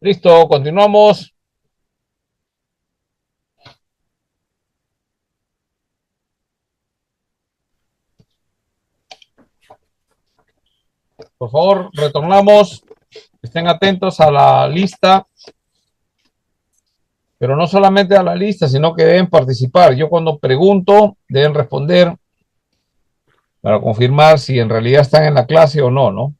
Listo, continuamos. Por favor, retornamos. Estén atentos a la lista, pero no solamente a la lista, sino que deben participar. Yo cuando pregunto, deben responder para confirmar si en realidad están en la clase o no, ¿no?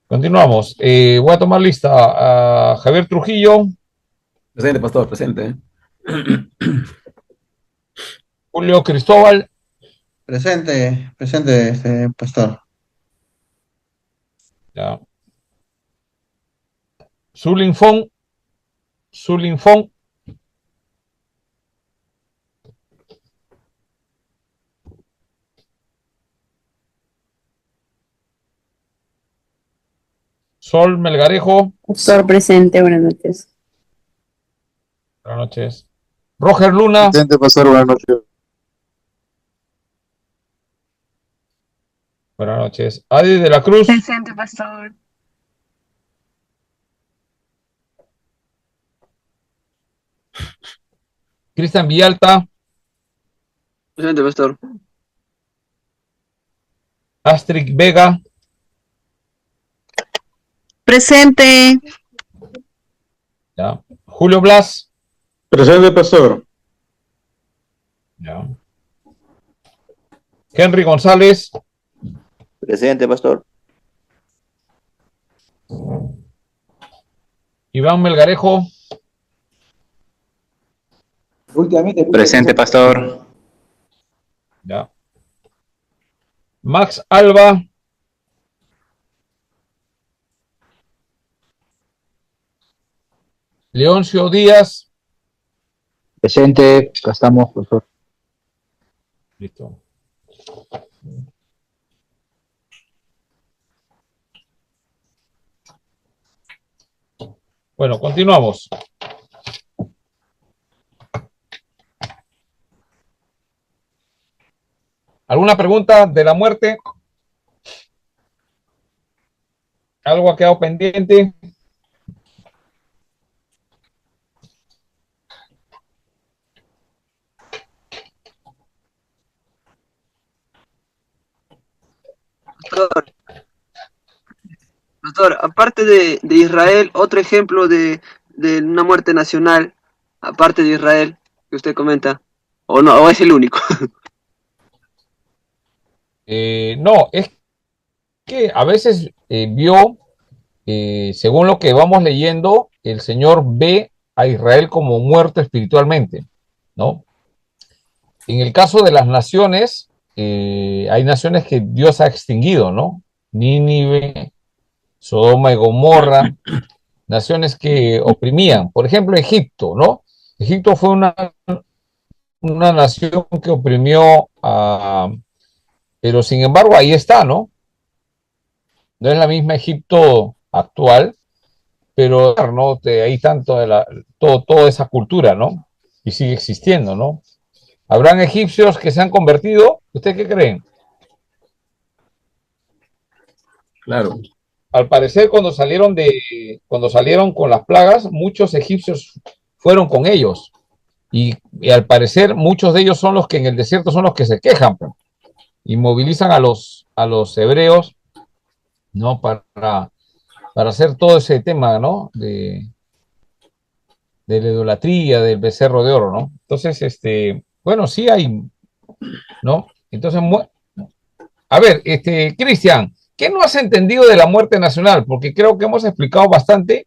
Continuamos. Voy a tomar lista a Javier Trujillo, Presente, pastor, presente. Julio Cristóbal, Presente, presente, pastor. ya. Zulin Fon, Zulin Fon, Sol Melgarejo, Pastor presente, buenas noches. buenas noches. Roger Luna, Presente, pastor, buenas noches. buenas noches. Adi de la Cruz, Presente, pastor. Cristian Villalta, Presente, pastor. Astrid Vega, Presente. ya. Julio Blas, Presente, pastor. ya. Henry González, Presente, pastor. Iván Melgarejo, Últimamente. Presente, pastor. ya. Max Alba, Leoncio Díaz, Presente, acá estamos, profesor. listo. Bueno, continuamos. ¿Alguna pregunta de la muerte? ¿Algo ha quedado pendiente? Pastor, pastor, aparte de Israel, otro ejemplo de una muerte nacional, aparte de Israel, que usted comenta, o no, o es el único. No, es que a veces vio, según lo que vamos leyendo, el Señor ve a Israel como muerto espiritualmente, ¿no? En el caso de las naciones, hay naciones que Dios ha extinguido, ¿no? Nínive, Sodoma y Gomorra, naciones que oprimían. Por ejemplo, Egipto, ¿no? Egipto fue una nación que oprimió a... Pero sin embargo, ahí está, ¿no? No es la misma Egipto actual, pero ¿no? Ahí tanto toda esa cultura, ¿no? Y sigue existiendo, ¿no? ¿Habrán egipcios que se han convertido? ¿Ustedes qué creen? Claro. Al parecer, cuando salieron con las plagas, muchos egipcios fueron con ellos. Y al parecer, muchos de ellos son los que en el desierto son los que se quejan, pues, y movilizan a los hebreos, ¿no? Para hacer todo ese tema, ¿no? De la idolatría, del becerro de oro, ¿no? Entonces, bueno, sí hay, ¿no? Entonces, a ver, Cristian, ¿qué no has entendido de la muerte nacional? Porque creo que hemos explicado bastante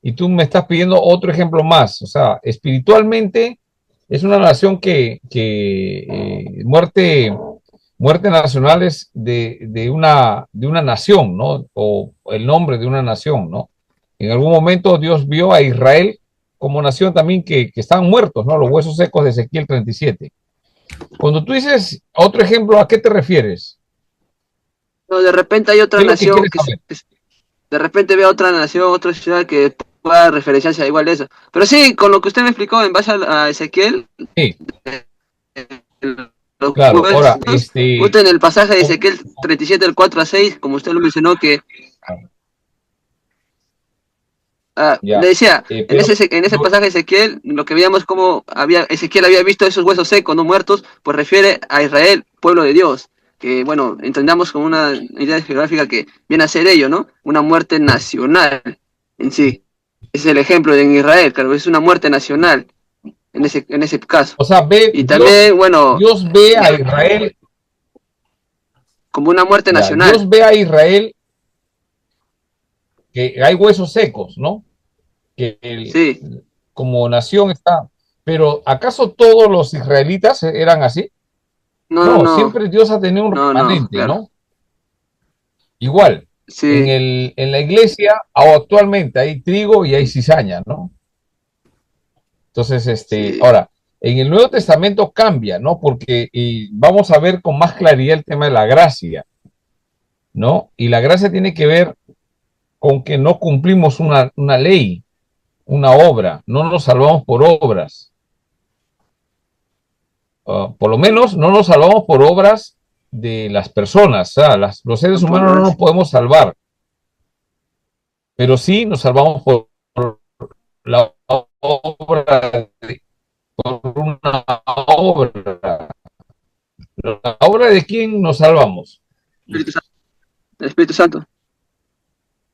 y tú me estás pidiendo otro ejemplo más. O sea, espiritualmente es una nación que muerte nacional es de una nación, ¿no? O el nombre de una nación, ¿no? En algún momento Dios vio a Israel como nación también que estaban muertos, ¿no? Los huesos secos de Ezequiel 37. Cuando tú dices otro ejemplo, ¿a qué te refieres? No, de repente hay ¿Qué otra es lo que nación quieres saber? de repente ve otra nación, otra ciudad que pueda referenciarse a igual de eso. Pero sí, con lo que usted me explicó en base a Ezequiel, Sí, Claro, ahora, justo en el pasaje de Ezequiel 37, del 4 a 6, como usted lo mencionó, que ya, le decía, en pero, ese pasaje de Ezequiel, lo que veíamos como Ezequiel había visto esos huesos secos, no muertos, pues refiere a Israel, pueblo de Dios, que bueno, entendamos como una idea geográfica que viene a ser ello, ¿no? Una muerte nacional en sí. Ese es el ejemplo en Israel, claro, es una muerte nacional en ese caso. o sea, Y también, bueno, Dios ve a Israel, como una muerte ya, nacional. Dios ve a Israel que hay huesos secos, ¿no? Que Sí, como nación está. Pero ¿acaso todos los israelitas eran así? No, no, siempre Dios ha tenido un no, remanente, claro. ¿no? Igual, Sí, en la iglesia actualmente hay trigo y hay cizaña, ¿no? Entonces, sí, ahora, en el Nuevo Testamento cambia, ¿no? Porque y vamos a ver con más claridad el tema de la gracia, ¿no? Y la gracia tiene que ver con que no cumplimos una ley, una obra, no nos salvamos por obras. Por lo menos no nos salvamos por obras de las personas, los seres por humanos no nos gracia. podemos salvar, pero sí nos salvamos por la obra, por una obra. ¿La obra de quién nos salvamos? Espíritu Santo. El Espíritu Santo.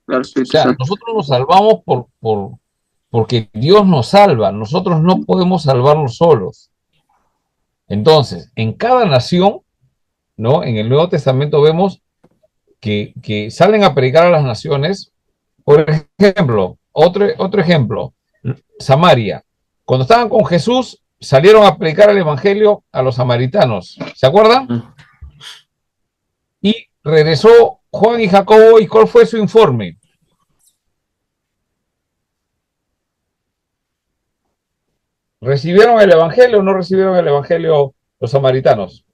Claro, O Espíritu sea, Santo. nosotros nos salvamos porque Dios nos salva, nosotros no podemos salvarnos solos. Entonces, en cada nación, ¿no? En el Nuevo Testamento vemos que salen a predicar a las naciones. Por ejemplo, otro ejemplo, Samaria. Cuando estaban con Jesús, salieron a predicar el evangelio a los samaritanos. ¿Se acuerdan? Y regresó Juan y Jacobo, ¿y cuál fue su informe? ¿Recibieron el evangelio o no recibieron el evangelio los samaritanos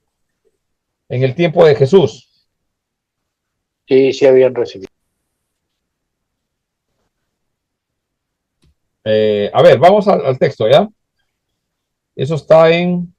en el tiempo de Jesús? Sí, sí habían recibido. A ver, vamos al texto, ¿ya? Eso está en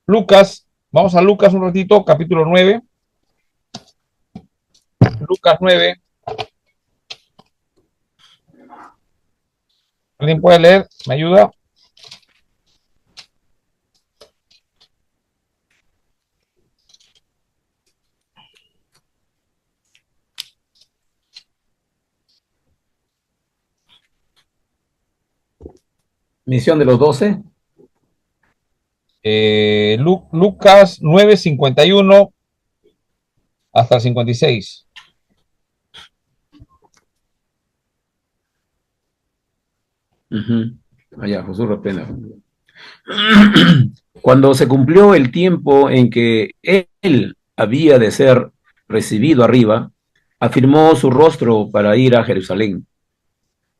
Lucas. Vamos a Lucas un ratito, capítulo 9. Lucas 9. ¿Alguien puede leer? ¿Me ayuda? Misión de los 12. Lucas 9:51 hasta el 56. Allá, Jesús reprenda. Cuando se cumplió el tiempo en que él había de ser recibido arriba, afirmó su rostro para ir a Jerusalén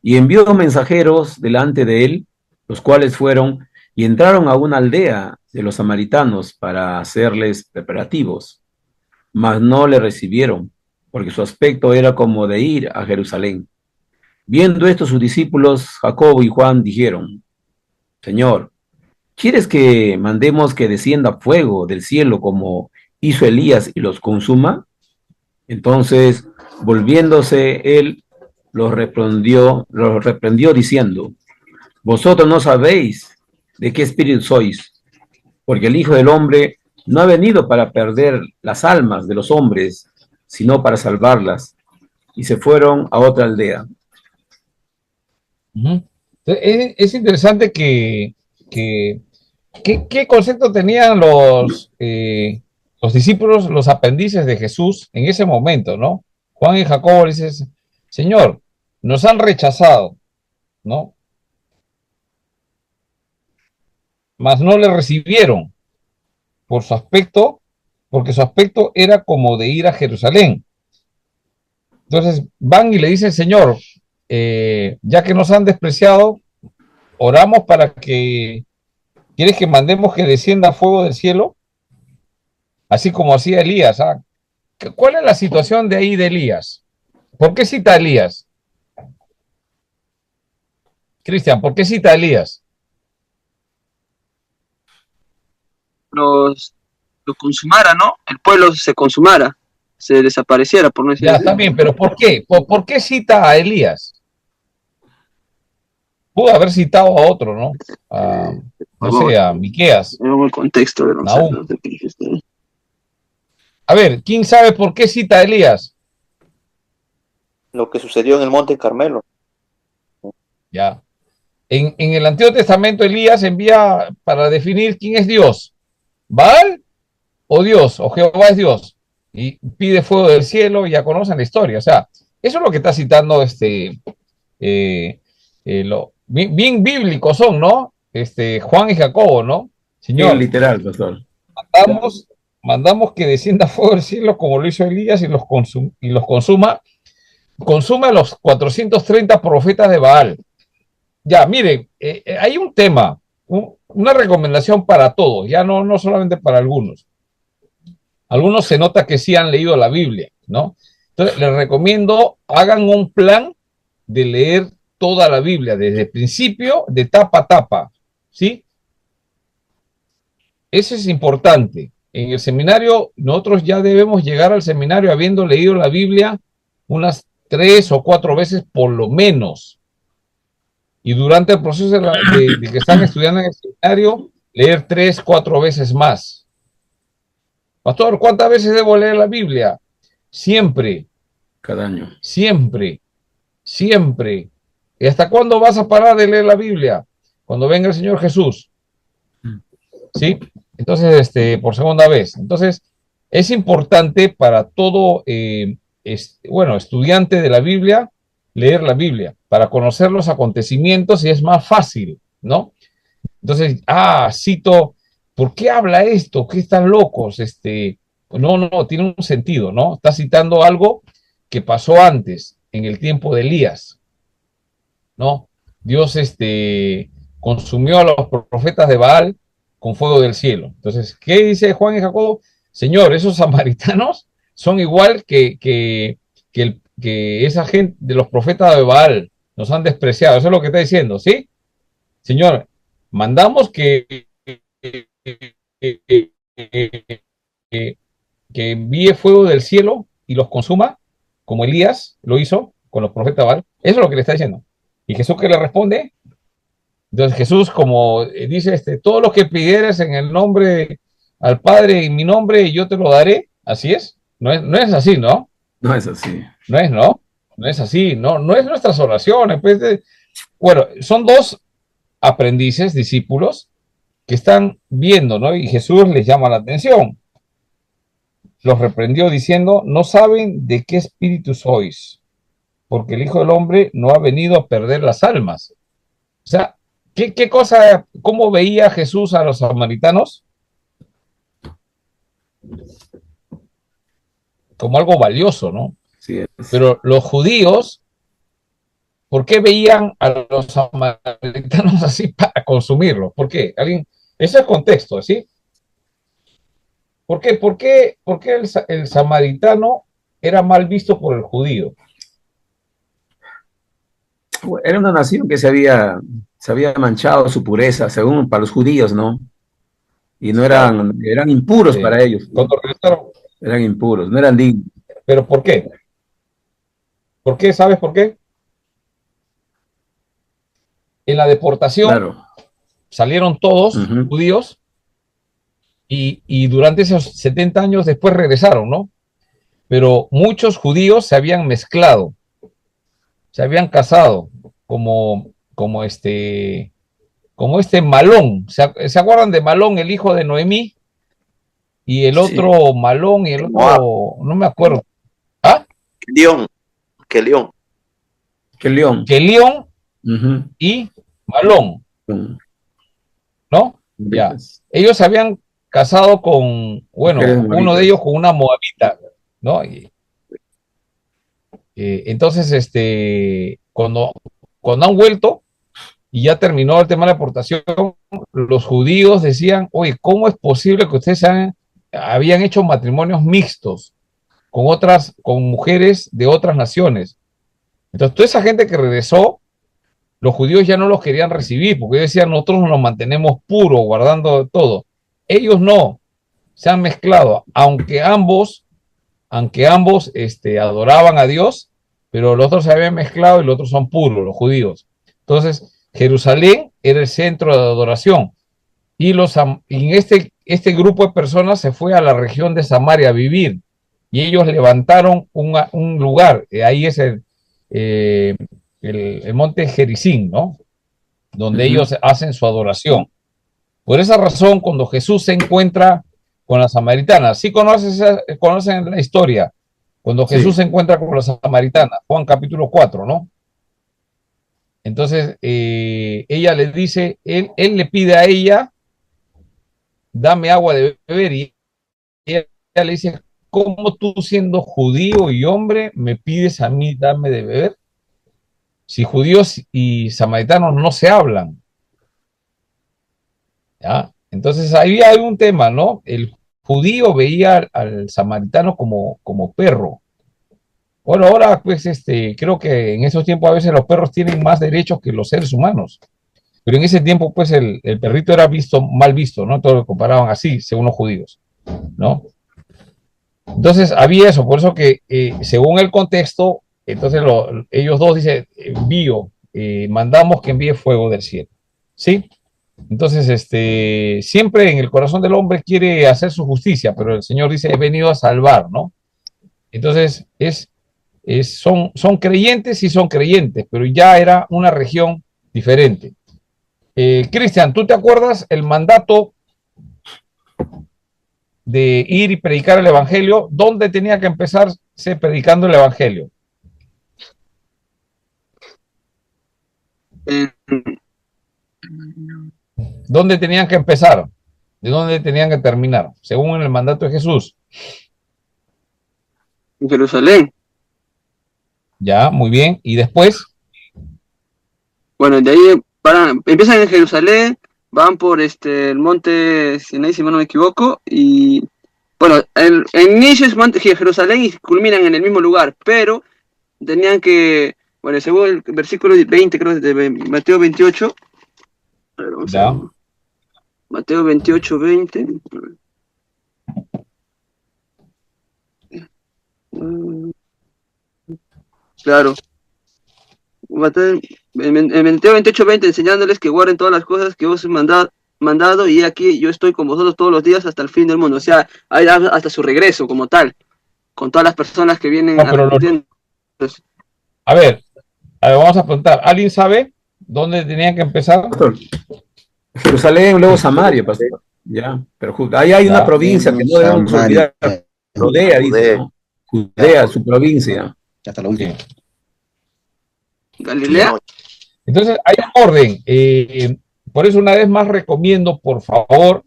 y envió mensajeros delante de él, los cuales fueron y entraron a una aldea de los samaritanos para hacerles preparativos, mas no le recibieron, porque su aspecto era como de ir a Jerusalén. Viendo esto, sus discípulos Jacobo y Juan dijeron: Señor, ¿quieres que mandemos que descienda fuego del cielo como hizo Elías y los consuma? Entonces, volviéndose él, los reprendió diciendo: Vosotros no sabéis de qué espíritu sois, porque el Hijo del Hombre no ha venido para perder las almas de los hombres, sino para salvarlas. Y se fueron a otra aldea. Es interesante ¿qué concepto tenían los discípulos, los aprendices de Jesús en ese momento, ¿no? Juan y Jacobo le dicen, Señor, nos han rechazado, ¿no? Mas no le recibieron por su aspecto, porque su aspecto era como de ir a Jerusalén. Entonces van y le dicen, Señor, ya que nos han despreciado, oramos para que, ¿quieres que mandemos que descienda fuego del cielo? Así como hacía Elías. ¿Ah? ¿Cuál es la situación de ahí de Elías? ¿Por qué cita a Elías? Cristian, ¿por qué cita a Elías? Lo consumara, ¿no? El pueblo se consumara, se desapareciera, por no decir Ya, así. está bien, pero ¿por qué? ¿Por qué cita a Elías? Pudo haber citado a otro, ¿no? No sé, a Miqueas, Vamos al contexto, a ver, vamos a ver, Nahum. no sé qué dice esto. A ver, ¿quién sabe por qué cita a Elías? Lo que sucedió en el Monte Carmelo. Ya. En el Antiguo Testamento Elías envía para definir quién es Dios. ¿Baal o Dios? O Jehová es Dios. Y pide fuego del cielo, y ya conocen la historia. O sea, eso es lo que está citando bien, bien bíblicos son, ¿no? Juan y Jacobo, ¿no? Bien Señor, literal, pastor. mandamos que descienda fuego del cielo como lo hizo Elías y los consuma a los 430 profetas de Baal. Ya, miren, hay un tema, una recomendación para todos, ya no solamente para algunos. Algunos se nota que sí han leído la Biblia, ¿no? Entonces, les recomiendo, hagan un plan de leer toda la Biblia, desde el principio, de tapa a tapa, ¿sí? Eso es importante. En el seminario, nosotros ya debemos llegar al seminario habiendo leído la Biblia unas 3 o 4 veces por lo menos. Y durante el proceso de que están estudiando en el seminario, leer 3, 4 veces más. Pastor, ¿cuántas veces debo leer la Biblia? Siempre, Cada año. siempre, siempre. ¿Y hasta cuándo vas a parar de leer la Biblia? Cuando venga el Señor Jesús. ¿Sí? Entonces, por segunda vez. Entonces, es importante para todo, estudiante de la Biblia, leer la Biblia, para conocer los acontecimientos y es más fácil, ¿no? Entonces, cito, ¿por qué habla esto? ¿Qué están locos? No, tiene un sentido, ¿no? Está citando algo que pasó antes, en el tiempo de Elías, ¿no? Dios, consumió a los profetas de Baal con fuego del cielo. Entonces, ¿qué dice Juan y Jacobo? Señor, esos samaritanos son igual que esa gente de los profetas de Baal, nos han despreciado. Eso es lo que está diciendo, ¿sí? Señor, mandamos que envíe fuego del cielo y los consuma, como Elías lo hizo con los profetas Baal. Eso es lo que le está diciendo. ¿Y Jesús qué le responde? Entonces Jesús, como dice, todo lo que pidieras en el nombre al Padre, en mi nombre, yo te lo daré. Así es. No es así, ¿no? No es así. No es, ¿no? No es así, no es nuestras oraciones. Pues, bueno, son dos aprendices, discípulos, que están viendo, ¿no? Y Jesús les llama la atención. Los reprendió diciendo, no saben de qué espíritu sois, porque el Hijo del Hombre no ha venido a perder las almas. O sea, ¿qué cosa, cómo veía Jesús a los samaritanos? Como algo valioso, ¿no? Sí es. Pero los judíos, ¿por qué veían a los samaritanos así para consumirlos? ¿Por qué? ¿Alguien? Ese es el contexto, ¿sí? ¿Por qué el samaritano era mal visto por el judío? Era una nación que se había manchado su pureza, según para los judíos, ¿no? Y no eran impuros Sí. para ellos. Cuando regresaron. Eran impuros, no eran dignos. ¿Pero por qué? ¿Por qué? ¿Sabes por qué? En la deportación Claro. salieron todos judíos y durante esos 70 años después regresaron, ¿no? Pero muchos judíos se habían mezclado, se habían casado, como este Malón. ¿Se acuerdan de Malón, el hijo de Noemí? Y el otro Malón y el otro, no me acuerdo. ¿Ah? Kelión y Malón, ¿no? Ya. Ellos se habían casado con, bueno, uno de ellos con una moabita, ¿no? Entonces, cuando, cuando han vuelto y ya terminó el tema de la deportación, los judíos decían, oye, ¿cómo es posible que ustedes habían hecho matrimonios mixtos con mujeres de otras naciones? Entonces, toda esa gente que regresó, los judíos ya no los querían recibir, porque ellos decían, nosotros nos mantenemos puros, guardando todo. Ellos no, se han mezclado, aunque ambos adoraban a Dios, pero los otros se habían mezclado y los otros son puros, los judíos. Entonces, Jerusalén era el centro de adoración y en este grupo de personas se fue a la región de Samaria a vivir y ellos levantaron un lugar, ahí es eh, el monte Gerizim, ¿no? Donde ellos hacen su adoración. Por esa razón, cuando Jesús se encuentra con la samaritana, sí conocen la historia, cuando Jesús se encuentra con la samaritana, Juan capítulo 4, ¿no? Entonces, ella le dice, él le pide a ella, dame agua de beber, y ella le dice, ¿cómo tú siendo judío y hombre me pides a mí darme de beber? Si judíos y samaritanos no se hablan, ¿ya? Entonces ahí hay un tema, ¿no? El judío veía al samaritano como perro. Bueno, ahora pues creo que en esos tiempos a veces los perros tienen más derechos que los seres humanos. Pero en ese tiempo pues el perrito era mal visto, ¿no? Todos lo comparaban así, según los judíos, ¿no? Entonces había eso, por eso que según el contexto, entonces ellos dos dicen, mandamos que envíe fuego del cielo, ¿sí? Entonces, siempre en el corazón del hombre quiere hacer su justicia, pero el Señor dice, he venido a salvar, ¿no? Entonces, son creyentes y son creyentes, pero ya era una región diferente. Cristian, ¿tú te acuerdas el mandato de ir y predicar el Evangelio? ¿Dónde tenía que empezarse predicando el Evangelio? En ¿Dónde tenían que empezar? ¿De dónde tenían que terminar? Según el mandato de Jesús. Jerusalén. Ya, muy bien. ¿Y después? Bueno, de ahí empiezan en Jerusalén, van por el monte Sinai, si no me equivoco, y bueno, el inicio es Jerusalén y culminan en el mismo lugar, pero tenían que, bueno, según el versículo 20, creo, de Mateo 28, a ver, vamos a Ya. ver, Mateo 28, 20. Claro. En Mateo 28, 20, enseñándoles que guarden todas las cosas que os he mandado, y aquí yo estoy con vosotros todos los días hasta el fin del mundo. O sea, hasta su regreso como tal, con todas las personas que vienen No, pero arrepintiendo. a ver, vamos a preguntar. ¿Alguien sabe dónde tenían que empezar? Pastor, Jerusalén, luego Samaria, pastor. Ya, pero ahí hay una Ya. provincia que no debemos Samaria. olvidar. Judea, dice, ¿no? Judea, su provincia. Hasta la última. Galilea. Entonces, hay un orden. Por eso, una vez más, recomiendo, por favor,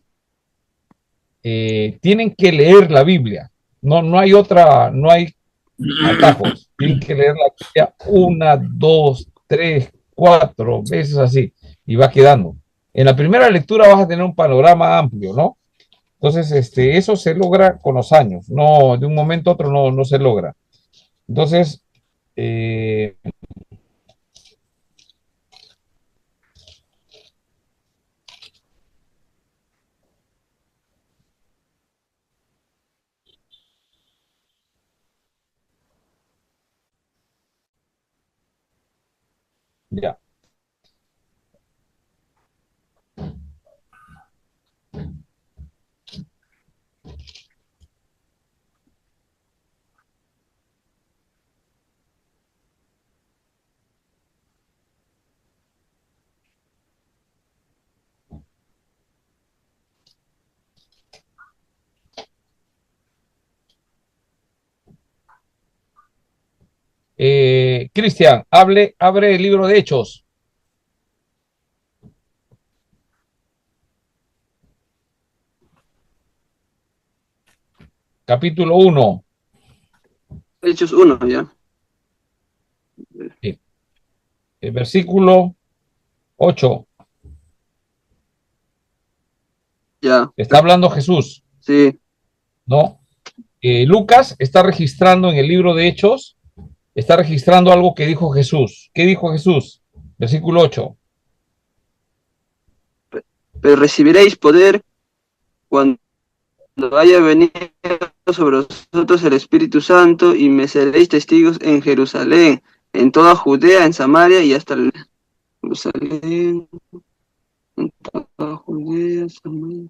tienen que leer la Biblia. No hay otra, no hay atajos. Tienen que leer la Biblia 1, 2, 3, 4 veces así. Y va quedando. En la primera lectura vas a tener un panorama amplio, ¿no? Entonces, eso se logra con los años. No, de un momento a otro no se logra. Entonces, ya. Cristian, abre el libro de Hechos. Capítulo 1. Hechos 1, ya. Sí. El versículo 8. Ya, Está hablando Jesús, sí. ¿no? Lucas está registrando en el libro de Hechos, está registrando algo que dijo Jesús. ¿Qué dijo Jesús? Versículo 8. Pero recibiréis poder cuando haya venido sobre vosotros el Espíritu Santo y me seréis testigos en Jerusalén, en toda Judea, en Samaria y hasta el Jerusalén, en toda Judea, Samaria.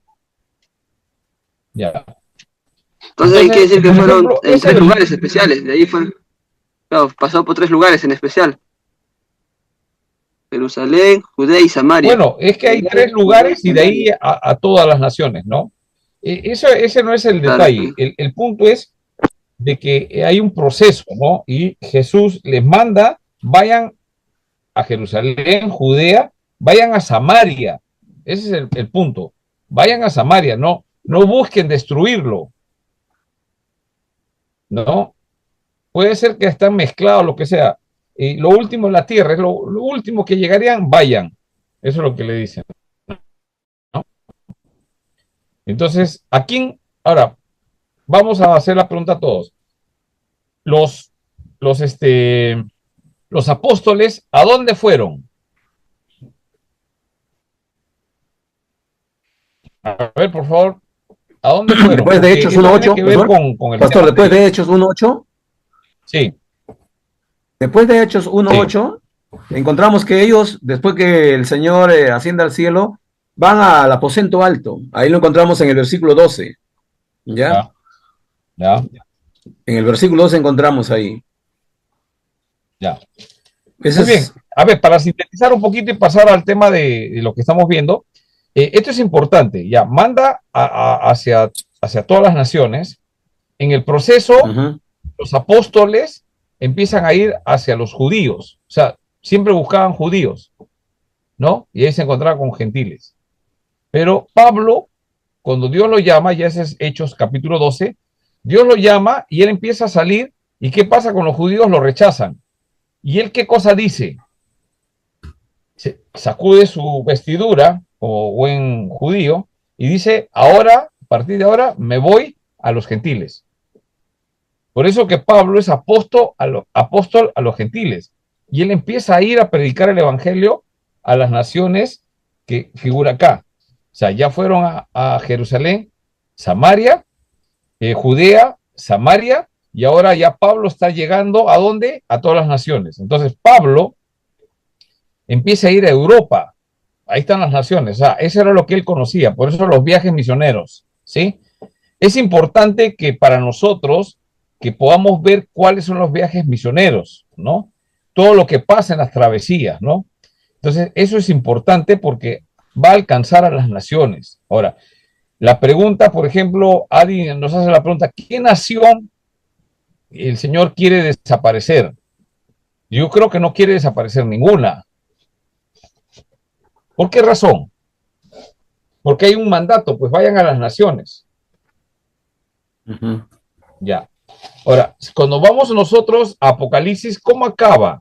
Ya. Entonces ahí quiere Entonces, decir que por fueron ejemplo, en tres lugares especiales, de ahí fueron, claro, pasó por tres lugares en especial, Jerusalén, Judea y Samaria. bueno, es que hay tres lugares y de ahí a todas las naciones, ¿no? Ese no es el Claro, detalle. El punto es de que hay un proceso, ¿no? Y Jesús les manda, vayan a Jerusalén, Judea, vayan a Samaria. Ese es el punto. Vayan a Samaria, no busquen destruirlo, ¿no? Puede ser que están mezclados, lo que sea. Y lo último en la tierra, es lo último que llegarían, vayan. Eso es lo que le dicen, ¿no? Entonces, ¿a quién? Ahora, vamos a hacer la pregunta a todos. Los, los, este, los apóstoles, ¿a dónde fueron? A ver, por favor, ¿a dónde fueron? Después de Porque Hechos esto tiene 1:8, que ver pastor. con el Pastor, tema después de Hechos 1:8, Sí, después de Hechos sí, 1:8, encontramos que ellos, después que el Señor asciende al cielo, van al aposento alto. Ahí lo encontramos en el versículo 12. ¿Ya? ya, ya, En el versículo 12 encontramos ahí. ya. Ese Muy bien. es. A ver, para sintetizar un poquito y pasar al tema de lo que estamos viendo, esto es importante. Ya, manda hacia todas las naciones. En el proceso, Ujú. los apóstoles empiezan a ir hacia los judíos. O sea, siempre buscaban judíos, ¿no? Y ahí se encontraban con gentiles. Pero Pablo, cuando Dios lo llama, ya ese es Hechos capítulo 12, Dios lo llama y él empieza a salir. ¿Y qué pasa con los judíos? Lo rechazan. ¿Y él qué cosa dice? Se sacude su vestidura como buen judío y dice, ahora, a partir de ahora, me voy a los gentiles. Por eso que Pablo es apóstol a los gentiles. Y él empieza a ir a predicar el evangelio a las naciones que figura acá. O sea, ya fueron a Jerusalén, Samaria, Judea, Samaria, y ahora ya Pablo está llegando ¿a dónde? A todas las naciones. Entonces Pablo empieza a ir a Europa. Ahí están las naciones. O sea, eso era lo que él conocía. Por eso los viajes misioneros, ¿sí? Es importante que para nosotros que podamos ver cuáles son los viajes misioneros, ¿no? Todo lo que pasa en las travesías, ¿no? Entonces, eso es importante porque va a alcanzar a las naciones. Ahora, la pregunta, por ejemplo, Adi nos hace la pregunta, ¿qué nación el Señor quiere desaparecer? Yo creo que no quiere desaparecer ninguna. ¿Por qué razón? Porque hay un mandato, pues vayan a las naciones. Ujú. Ya. Ahora, cuando vamos nosotros a Apocalipsis, ¿cómo acaba?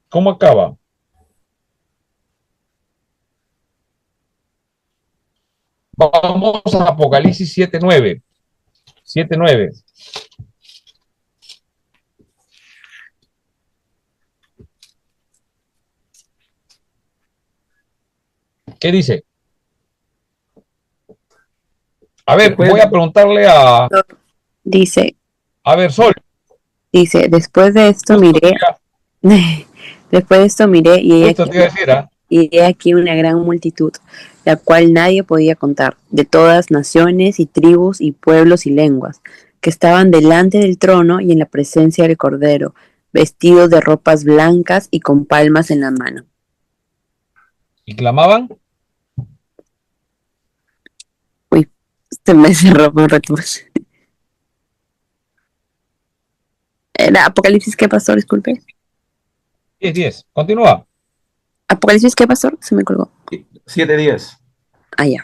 ¿Cómo acaba? Vamos a Apocalipsis 7:9. 7:9. ¿Qué dice? A ver, Después, voy a preguntarle Dice, a ver, Sol. después de esto miré, después de esto miré Justo te iba a decir, ¿ah? y he aquí una gran multitud, la cual nadie podía contar, de todas naciones y tribus y pueblos y lenguas, que estaban delante del trono y en la presencia del Cordero, vestidos de ropas blancas y con palmas en la mano. ¿Y clamaban? Uy, se me cerró un rato. Era Apocalipsis, ¿qué, pastor? Disculpe. 10. Continúa. Apocalipsis, ¿qué, pastor? Se me colgó. 7:10. Ah, ya.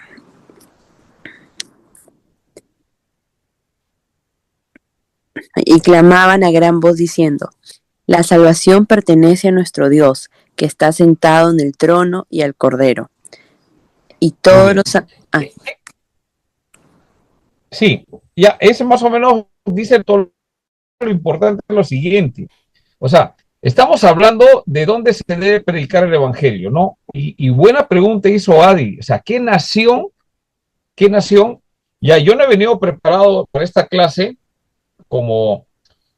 Y clamaban a gran voz diciendo: la salvación pertenece a nuestro Dios, que está sentado en el trono y al Cordero. Y todos los... Sí, ya, ese más o menos dice todo lo importante es lo siguiente. O sea, estamos hablando de dónde se debe predicar el evangelio, ¿no? Y buena pregunta hizo Adi. O sea, ¿qué nación? Ya, yo no he venido preparado para esta clase como,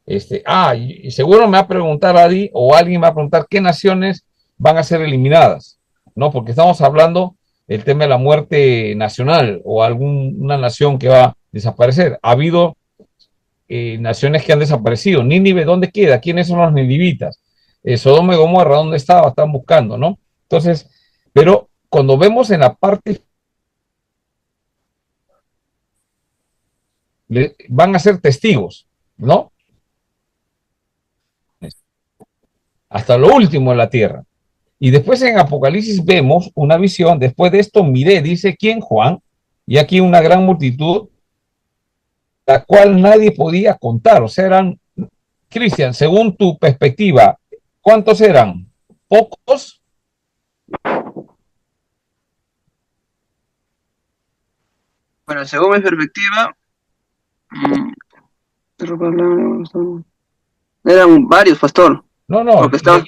y seguro me va a preguntar Adi o alguien me va a preguntar qué naciones van a ser eliminadas, ¿no? Porque estamos hablando del tema de la muerte nacional o alguna nación que va a desaparecer. Ha habido naciones que han desaparecido. Nínive, ¿dónde queda? ¿Quiénes son los ninivitas? Sodoma y Gomorra, ¿dónde estaba? Están buscando, ¿no? Entonces, pero cuando vemos en la parte, van a ser testigos, ¿no? Hasta lo último en la tierra. Y después en Apocalipsis vemos una visión. Después de esto miré, dice quién, Juan, y aquí una gran multitud, la cual nadie podía contar. O sea, eran, Cristian, según tu perspectiva, ¿cuántos eran? ¿Pocos? Bueno, según mi perspectiva, eran varios, pastor. No, Porque estaban...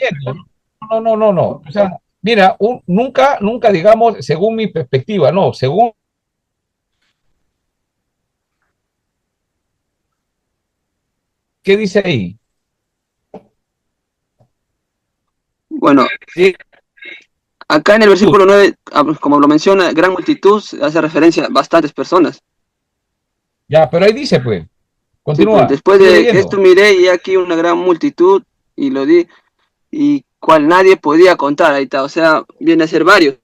no. O sea, mira, nunca, digamos, según mi perspectiva, no, según... ¿Qué dice ahí? Bueno, Sí. Acá en el versículo 9, como lo menciona, gran multitud, hace referencia a bastantes personas. Ya, pero ahí dice, pues, continúa. Sí, pues, después de esto miré y aquí una gran multitud y lo di, y cual nadie podía contar, ahí está, o sea, viene a ser varios.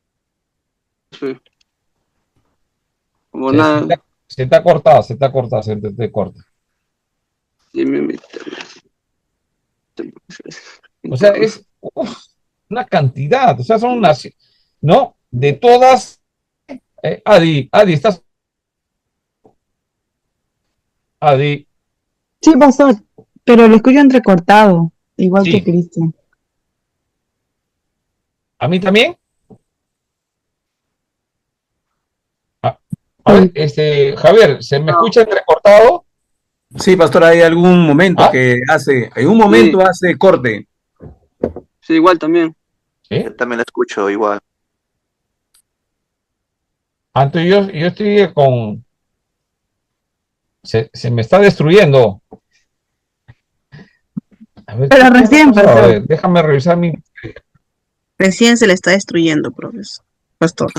Como nada. Se te corta. O sea, es una cantidad, o sea, son unas, ¿no? De todas. Adi, estás. Adi. Sí, pastor, pero lo escucho entrecortado, igual Sí. que Cristian. ¿A mí también? A ver, Javier, ¿se me escucha entrecortado? Sí, pastor, hay algún momento que hace, hace corte. Sí, igual también. ¿Sí? Yo también la escucho igual. Entonces yo estoy con... Se me está destruyendo. A ver, Pero recién, pasó? pastor. A ver, déjame revisar mi... Recién se le está destruyendo, profesor. Pastor.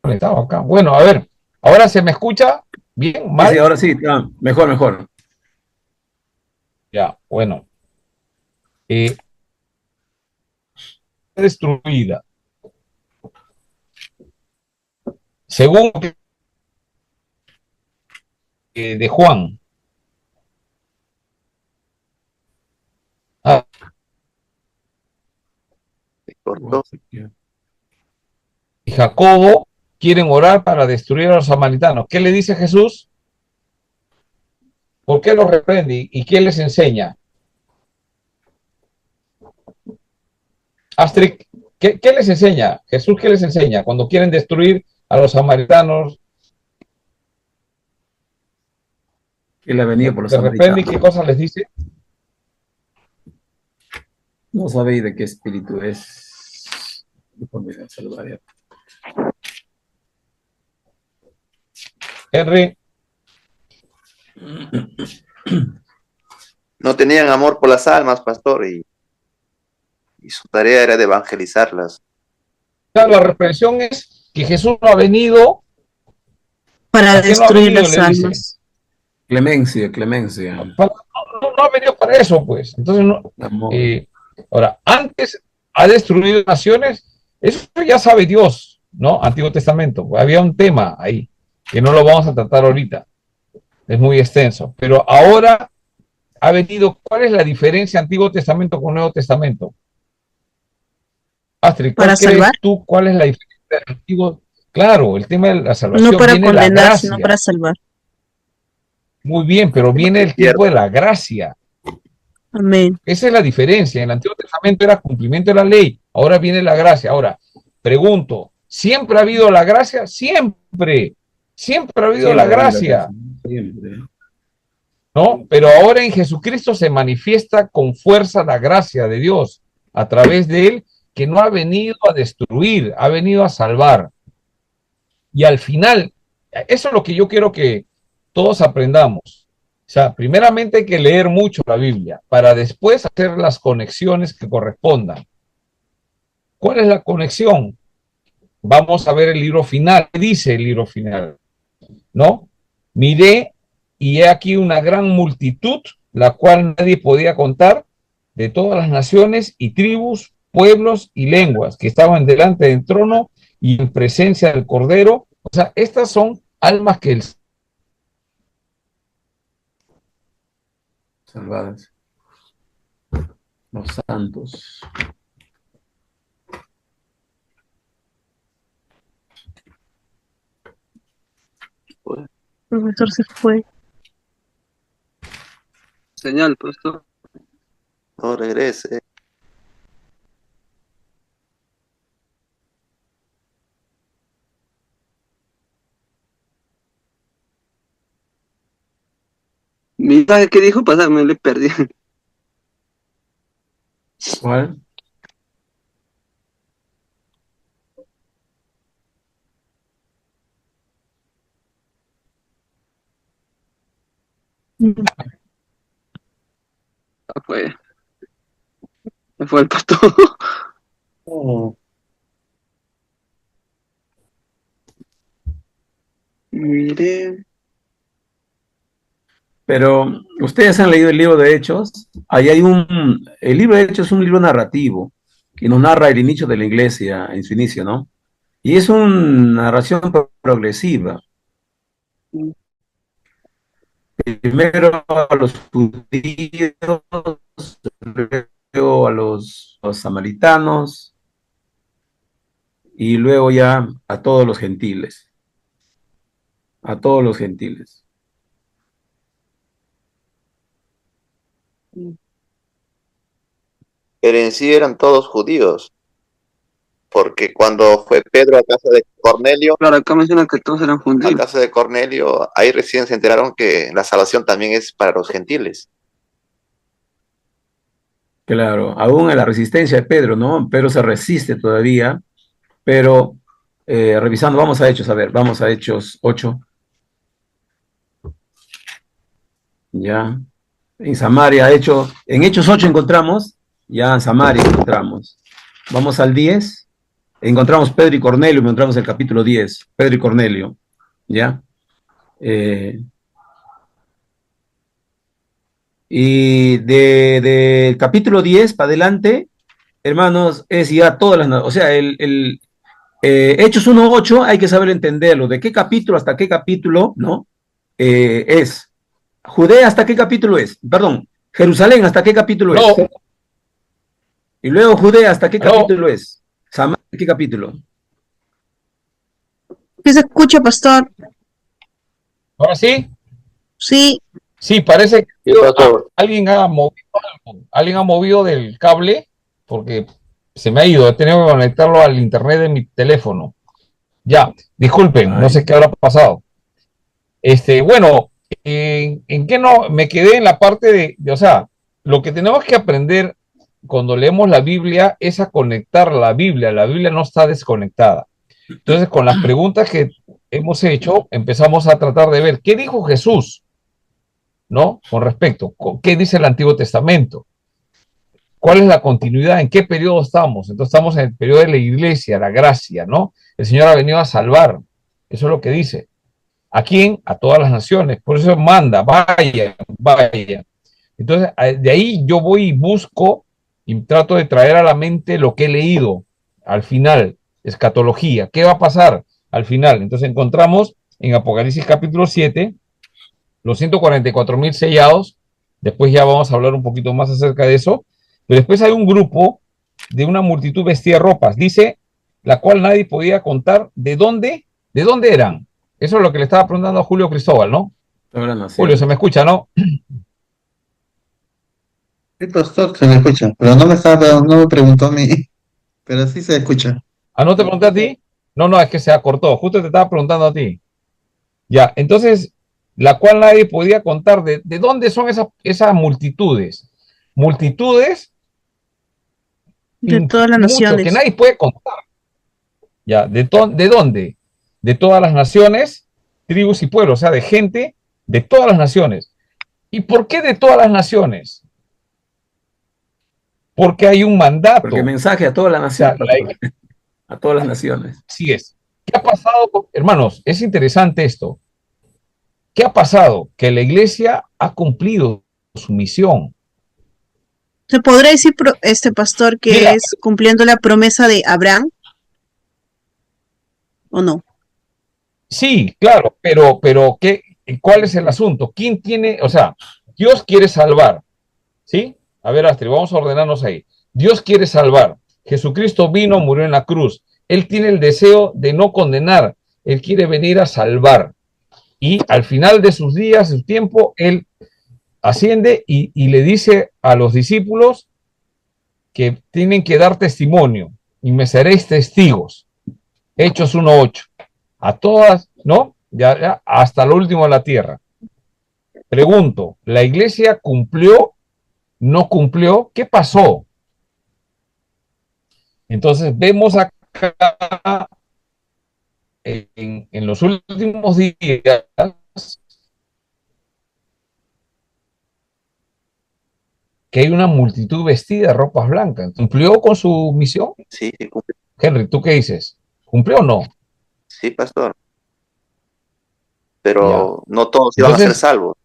Conectado acá. Bueno, a ver, ¿ahora se me escucha bien? ¿Mal? Sí, ahora sí, mejor. Ya, bueno. Destruida. Según de Juan. Y Jacobo quieren orar para destruir a los samaritanos. ¿Qué le dice Jesús? ¿Por qué los reprende y qué les enseña? Astrid, ¿qué les enseña? Jesús, ¿qué les enseña cuando quieren destruir a los samaritanos? Que la venía por los ¿Se reprende y qué cosas les dice? No sabéis de qué espíritu es. Saludar. Henry. No tenían amor por las almas, pastor, y su tarea era de evangelizarlas. La reprensión es que Jesús no ha venido para destruir las almas. Clemencia. No ha venido para eso, pues. Entonces, ahora, antes ha destruido naciones, eso ya sabe Dios, ¿no? Antiguo Testamento, había un tema ahí. que no lo vamos a tratar ahorita, es muy extenso, pero ahora ha venido, ¿cuál es la diferencia Antiguo Testamento con Nuevo Testamento? Astrid, ¿cuál Para crees salvar, tú, cuál es la diferencia del Antiguo? Claro, el tema de la no salvación, para viene la condenar, sino gracia, para salvar. muy bien, pero viene el tiempo de la gracia. Amén. Esa es la diferencia. En el Antiguo Testamento era cumplimiento de la ley, ahora viene la gracia. Ahora, pregunto, ¿siempre ha habido la gracia? Siempre, siempre ha habido la Siempre hay la gracia, gracia, siempre. ¿no? Pero ahora en Jesucristo se manifiesta con fuerza la gracia de Dios a través de él, que no ha venido a destruir, ha venido a salvar. Y al final, eso es lo que yo quiero que todos aprendamos. O sea, primeramente hay que leer mucho la Biblia para después hacer las conexiones que correspondan. ¿Cuál es la conexión? Vamos a ver el libro final. ¿Qué dice el libro final? ¿No? Miré y he aquí una gran multitud, la cual nadie podía contar, de todas las naciones y tribus, pueblos y lenguas que estaban delante del trono y en presencia del Cordero. O sea, estas son almas que el Salvadas. Los santos. El profesor se fue. Señal, pastor. No regrese. Mira, ¿qué dijo? Pastor, me le perdí. ¿Cuál? Fue, me fue el pastor. Mire. Pero ustedes han leído el libro de Hechos. Ahí hay el libro de Hechos es un libro narrativo que nos narra el inicio de la iglesia en su inicio, ¿no? Y es una narración progresiva. Primero a los judíos, luego a los samaritanos y luego ya a todos los gentiles. A todos los gentiles. Pero en sí eran todos judíos, porque cuando fue Pedro a casa de Cornelio, Claro, acá menciona que todos eran a judíos. casa de Cornelio, ahí recién se enteraron que la salvación también es para los gentiles. Claro, aún a la resistencia de Pedro, ¿no? Pedro se resiste todavía, pero revisando, vamos a Hechos, a ver, vamos a Hechos 8. Ya, en Samaria, en Hechos 8 encontramos, ya en Samaria encontramos. Vamos al 10, encontramos Pedro y Cornelio, encontramos el capítulo 10, Pedro y Cornelio, ¿ya? Y del capítulo 10 para adelante, hermanos, es ya todas las, o sea, Hechos 1:8 hay que saber entenderlo, de qué capítulo hasta qué capítulo, ¿no? Es. Judea, ¿hasta qué capítulo es? Perdón, Jerusalén, ¿hasta qué capítulo es? Y luego Judea, ¿hasta qué capítulo es? Samaria, ¿qué capítulo? ¿Qué se escucha, pastor? ¿Ahora sí? Sí. Sí, parece que Sí, pastor. alguien ha movido algo. Alguien ha movido del cable porque se me ha ido. He tenido que conectarlo al internet de mi teléfono. Ya, disculpen, no sé qué habrá pasado. Bueno, ¿en qué no? Me quedé en la parte o sea, lo que tenemos que aprender cuando leemos la Biblia es a conectar la Biblia no está desconectada. Entonces, con las preguntas que hemos hecho, empezamos a tratar de ver qué dijo Jesús, ¿no? Con respecto, ¿qué dice el Antiguo Testamento? ¿Cuál es la continuidad? ¿En qué periodo estamos? Entonces estamos en el periodo de la iglesia, la gracia, ¿no? El Señor ha venido a salvar. Eso es lo que dice. ¿A quién? A todas las naciones. Por eso manda, vaya, vaya. Entonces, de ahí yo voy y busco y trato de traer a la mente lo que he leído al final, escatología. ¿Qué va a pasar al final? Entonces encontramos en Apocalipsis capítulo 7, los 144.000 sellados. Después ya vamos a hablar un poquito más acerca de eso. Pero después hay un grupo de una multitud vestida de ropas, dice, la cual nadie podía contar de dónde eran. Eso es lo que le estaba preguntando a Julio Cristóbal, ¿no? Julio, se me escucha, ¿no? Sí, pastor, se me escucha, pero no me preguntó a mí, pero sí se escucha. Ah, ¿no te pregunté a ti? No, es que se acortó. Justo te estaba preguntando a ti. Ya, entonces, la cual nadie podía contar de dónde son esas multitudes. Multitudes De todas las mucho, que naciones. nadie puede contar. Ya, ¿de dónde? De todas las naciones, tribus y pueblos, o sea, de gente de todas las naciones. ¿Y por qué de todas las naciones? Porque hay un mandato. Porque mensaje a todas las naciones. O sea, a todas las naciones. Así es. ¿Qué ha pasado? Hermanos, es interesante esto. ¿Qué ha pasado? Que la iglesia ha cumplido su misión. ¿Se podría decir, pastor, que Mira, es cumpliendo la promesa de Abraham? ¿O no? Sí, claro, pero ¿cuál es el asunto? ¿Quién tiene? O sea, Dios quiere salvar, ¿sí? A ver, Astrid, vamos a ordenarnos ahí. Dios quiere salvar. Jesucristo vino, murió en la cruz. Él tiene el deseo de no condenar. Él quiere venir a salvar. Y al final de sus días, su tiempo, Él asciende y le dice a los discípulos que tienen que dar testimonio y me seréis testigos. Hechos 1:8. A todas, ¿no? Ya hasta lo último de la tierra. Pregunto, ¿la iglesia cumplió? ¿No cumplió? ¿Qué pasó? Entonces vemos acá en los últimos días que hay una multitud vestida de ropas blancas. ¿Cumplió con su misión? Sí, cumplió. Henry, ¿tú qué dices? ¿Cumplió o no? Sí, pastor. Pero no todos iban a ser salvos.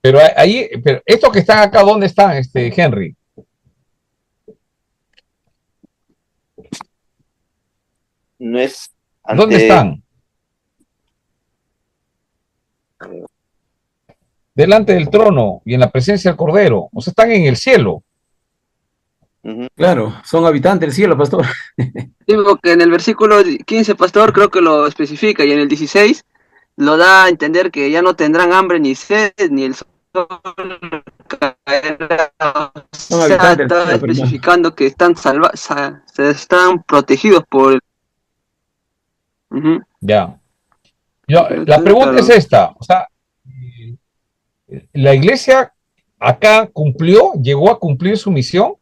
Pero estos que están acá, ¿dónde están, Henry? No es ¿Dónde están? Delante del trono y en la presencia del Cordero. O sea, están en el cielo. Claro, son habitantes del cielo, pastor. Digo que en el versículo 15, pastor, creo que lo especifica, y en el 16 lo da a entender que ya no tendrán hambre ni sed, ni el sol caerá. Son habitantes del Está cielo, especificando que están se están protegidos por el... Ya. La pregunta es esta. O sea, ¿la iglesia acá cumplió, llegó a cumplir su misión?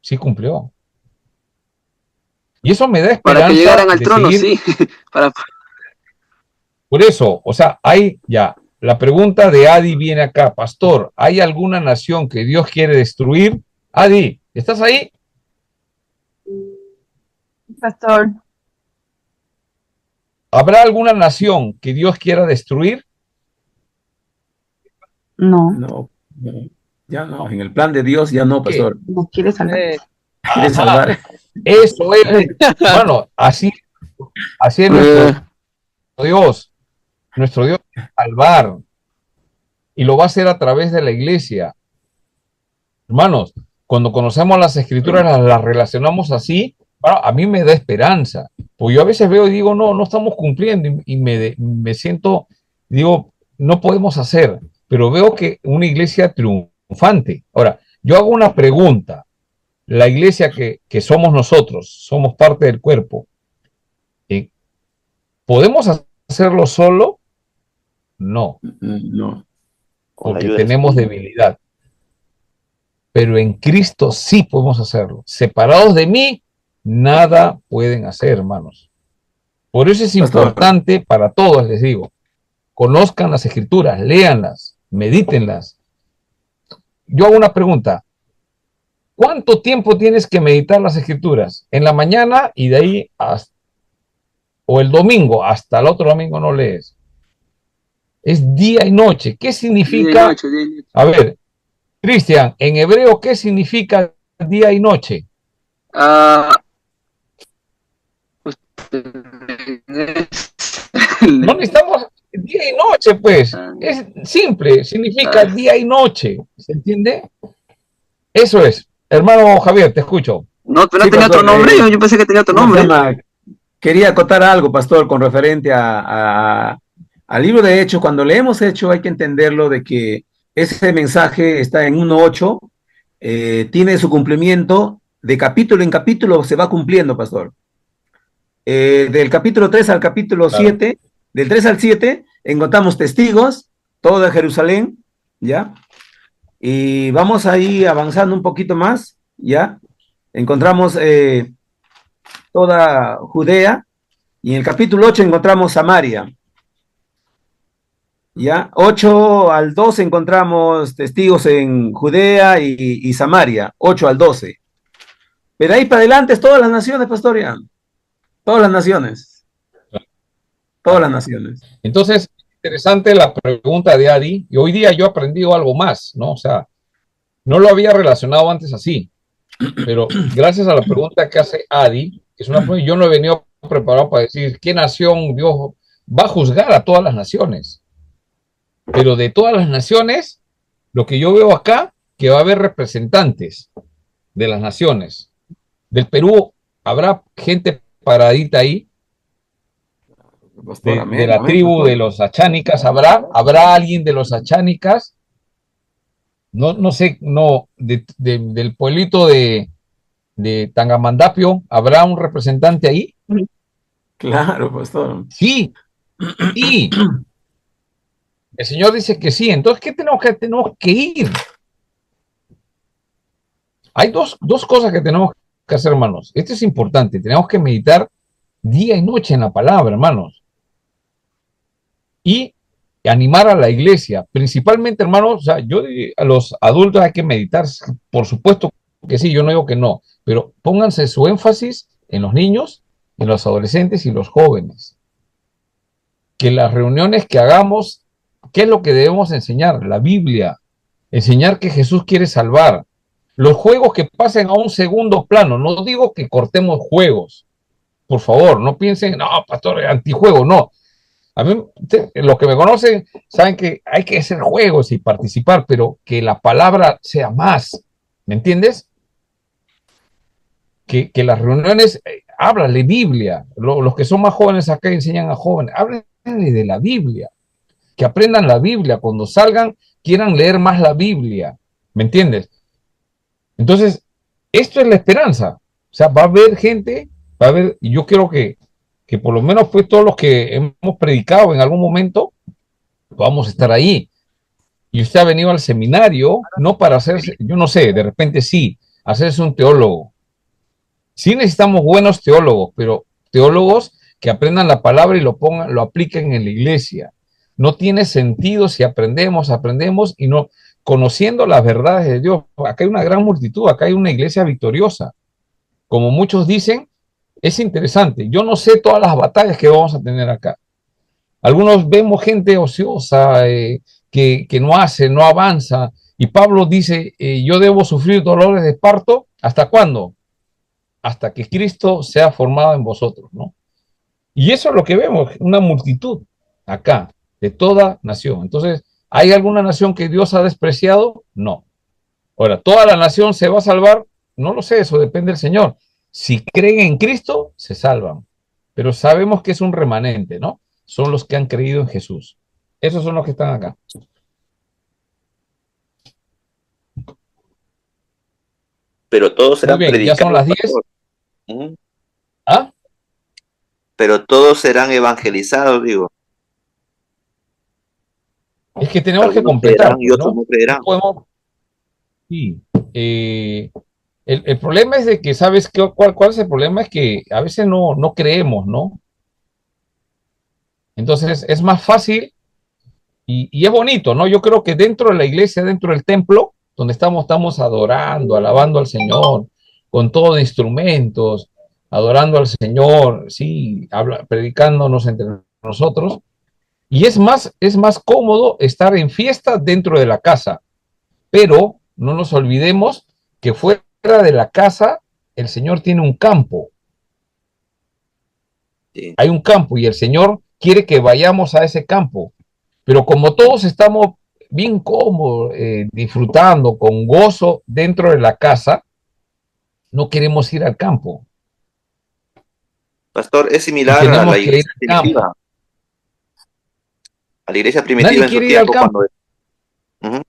Sí cumplió. Y eso me da esperanza. Para que llegaran al trono, seguir. sí. Por eso, o sea, la pregunta de Adi viene acá, pastor, ¿hay alguna nación que Dios quiere destruir? Adi, ¿estás ahí? Pastor. ¿Habrá alguna nación que Dios quiera destruir? No. Ya no, en el plan de Dios ya no, pastor. No quiere salvar. Quiere salvar. Eso es, bueno, así es nuestro Dios. Nuestro Dios va a salvar y lo va a hacer a través de la iglesia. Hermanos, cuando conocemos las escrituras, las relacionamos así, bueno, a mí me da esperanza. Pues yo a veces veo y digo, no estamos cumpliendo y me siento, digo, no podemos hacer, pero veo que una iglesia triunfante. Ahora, yo hago una pregunta. La iglesia que somos nosotros, somos parte del cuerpo, ¿podemos hacerlo solo? No. Porque tenemos debilidad. Pero en Cristo sí podemos hacerlo. Separados de mí, nada pueden hacer, hermanos. Por eso es importante para todos, les digo, conozcan las escrituras, léanlas, medítenlas. Yo hago una pregunta. ¿Cuánto tiempo tienes que meditar las escrituras? En la mañana y de ahí o el domingo, hasta el otro domingo no lees. Es día y noche. ¿Qué significa? Día y noche, día y noche. A ver, Cristian, en hebreo, ¿qué significa día y noche? No necesitamos día y noche, pues. Es simple, significa día y noche. ¿Se entiende? Eso es. Hermano Javier, te escucho. No, pero no Sí, tenía pastor, otro nombre, yo pensé que tenía otro ¿cómo se nombre. llama? Quería acotar algo, pastor, con referente al libro de Hechos. Cuando leemos Hechos hay que entenderlo de que ese mensaje está en 1.8, tiene su cumplimiento de capítulo en capítulo, se va cumpliendo, pastor. Del capítulo 3 al capítulo Claro. 7, del 3 al 7, encontramos testigos, todo de Jerusalén, ¿ya? Y vamos ahí avanzando un poquito más, ¿ya? Encontramos toda Judea, y en el capítulo 8 encontramos Samaria, ¿ya? 8 al 12 encontramos testigos en Judea y Samaria, 8 al 12. Pero ahí para adelante es todas las naciones, pastoria. Todas las naciones. Todas las naciones. Entonces, interesante la pregunta de Adi, y hoy día yo he aprendido algo más, ¿no? O sea, no lo había relacionado antes así, pero gracias a la pregunta que hace Adi, es una pregunta, yo no he venido preparado para decir qué nación Dios va a juzgar a todas las naciones, pero de todas las naciones, lo que yo veo acá, que va a haber representantes de las naciones. Del Perú habrá gente paradita ahí, de la tribu de los achánicas, habrá alguien de los achánicas, no sé, no, del pueblito de Tangamandapio, ¿habrá un representante ahí? Claro, pastor. Sí, sí. El Señor dice que sí. Entonces, ¿qué tenemos que ir? Hay dos cosas que tenemos que hacer, hermanos. Esto es importante. Tenemos que meditar día y noche en la palabra, hermanos. Y animar a la iglesia. Principalmente, hermanos, o sea, yo a los adultos hay que meditar. Por supuesto que sí, yo no digo que no. Pero pónganse su énfasis en los niños, en los adolescentes y los jóvenes. Que las reuniones que hagamos, ¿qué es lo que debemos enseñar? La Biblia. Enseñar que Jesús quiere salvar. Los juegos que pasen a un segundo plano. No digo que cortemos juegos. Por favor, no piensen, no, pastor, antijuego, no. A mí, los que me conocen saben que hay que hacer juegos y participar, pero que la palabra sea más. ¿Me entiendes? Que las reuniones, háblale Biblia. Los que son más jóvenes acá enseñan a jóvenes. Háblenle de la Biblia. Que aprendan la Biblia. Cuando salgan, quieran leer más la Biblia. ¿Me entiendes? Entonces, esto es la esperanza. O sea, va a haber gente, va a haber, y yo quiero que por lo menos pues todos los que hemos predicado en algún momento, vamos a estar ahí. Y usted ha venido al seminario, no para hacerse, yo no sé, de repente sí, hacerse un teólogo. Sí necesitamos buenos teólogos, pero teólogos que aprendan la palabra y lo apliquen en la iglesia. No tiene sentido si aprendemos y no conociendo las verdades de Dios. Acá hay una gran multitud, acá hay una iglesia victoriosa. Como muchos dicen, es interesante. Yo no sé todas las batallas que vamos a tener acá. Algunos vemos gente ociosa, que no hace, no avanza. Y Pablo dice, yo debo sufrir dolores de parto. ¿Hasta cuándo? Hasta que Cristo sea formado en vosotros, ¿no? Y eso es lo que vemos, una multitud acá, de toda nación. Entonces, ¿hay alguna nación que Dios ha despreciado? No. Ahora, ¿toda la nación se va a salvar? No lo sé, eso depende del Señor. Si creen en Cristo, se salvan. Pero sabemos que es un remanente, ¿no? Son los que han creído en Jesús. Esos son los que están acá. Pero todos serán Muy bien, ya son las 10. ¿Ah? Pero todos serán evangelizados, digo. Es que tenemos que Algunos completar, creerán y otros no creerán. No podemos... Sí. El problema es de que, ¿sabes cuál es el problema? Es que a veces no creemos, ¿no? Entonces es más fácil y es bonito, ¿no? Yo creo que dentro de la iglesia, dentro del templo, donde estamos adorando, alabando al Señor, con todos los instrumentos, adorando al Señor, sí, predicándonos entre nosotros. Y es más cómodo estar en fiesta dentro de la casa, pero no nos olvidemos que fuera de la casa el Señor tiene un campo. hay un campo y el Señor quiere que vayamos a ese campo. Pero como todos estamos bien cómodos, disfrutando con gozo dentro de la casa, no queremos ir al campo. Pastor, es Y similar a tenemos la que ir iglesia al campo. primitiva. A la iglesia Nadie primitiva en su quiere ir al tiempo campo. cuando... Ujú.